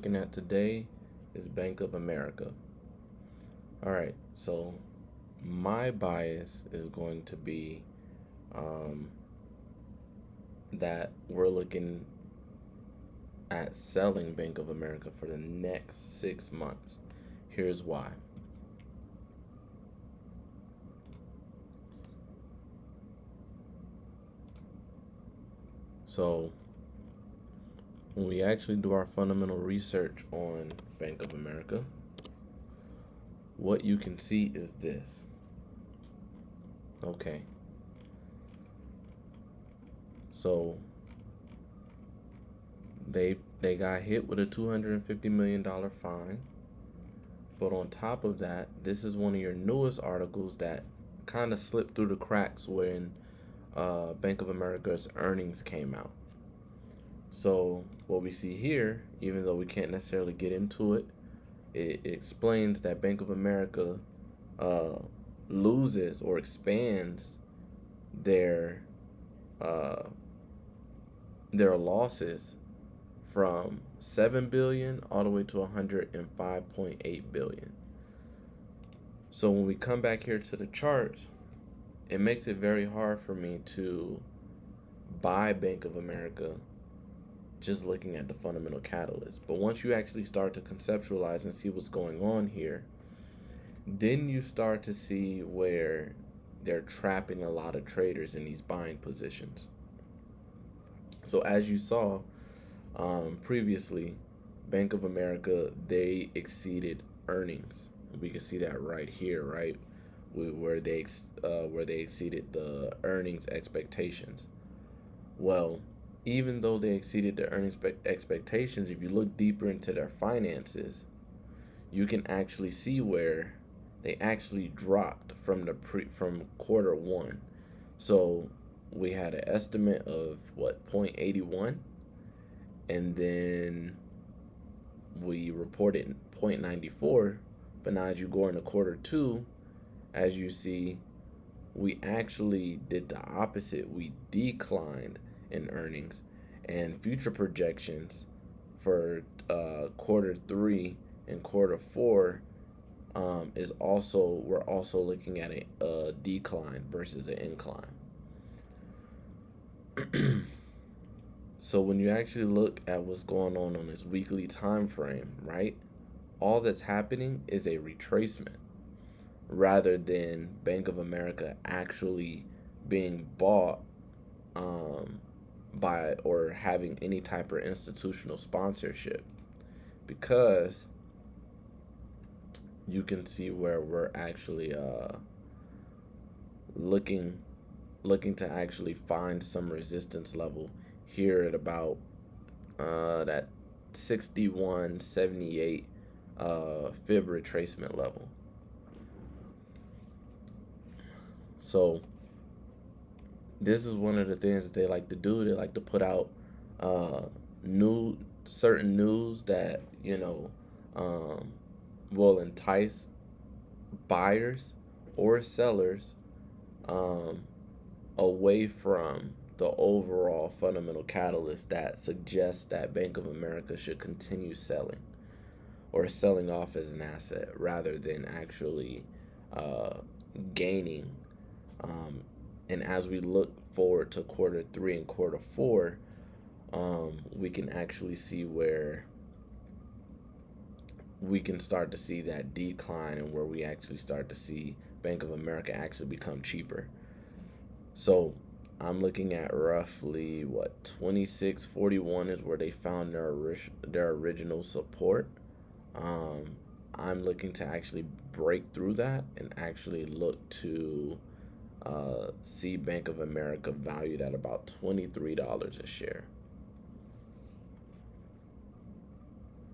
Looking at today is Bank of America. All right, so my bias is going to be um, that we're looking at selling Bank of America for the next 6 months. Here's why. So when we actually do our fundamental research on Bank of America, what you can see is this. Okay. So they got hit with a $250 million fine. But on top of that, this is one of your newest articles that kind of slipped through the cracks when Bank of America's earnings came out. So what we see here, even though we can't necessarily get into it, it explains that Bank of America uh, loses or expands their uh, their losses from 7 billion all the way to 105.8 billion. So when we come back here to the charts, it makes it very hard for me to buy Bank of America just looking at the fundamental catalyst. But once you actually start to conceptualize and see what's going on here, then you start to see where they're trapping a lot of traders in these buying positions. So as you saw previously, Bank of America, they exceeded earnings. We can see that right here, right, where they exceeded the earnings expectations. Well, even though they exceeded their earnings expectations, if you look deeper into their finances, you can actually see where they actually dropped from from quarter one. So we had an estimate of what, 0.81, and then we reported 0.94. But now as you go into quarter two, as you see, we actually did the opposite. We declined in earnings, and future projections for quarter three and quarter four is also, we're also looking at a decline versus an incline. So when you actually look at what's going on this weekly time frame, right, all that's happening is a retracement rather than Bank of America actually being bought by or having any type of institutional sponsorship, because you can see where we're actually looking to actually find some resistance level here at about that 61.78 fib retracement level. So this is one of the things that they like to do. They like to put out certain news that will entice buyers or sellers away from the overall fundamental catalyst that suggests that Bank of America should continue selling or selling off as an asset rather than actually gaining. And as we look forward to quarter three and quarter four, we can actually see where we can start to see that decline, and where we actually start to see Bank of America actually become cheaper. So I'm looking at roughly what, 26.41 is where they found their original support. I'm looking to actually break through that and actually look to see Bank of America valued at about $23 a share.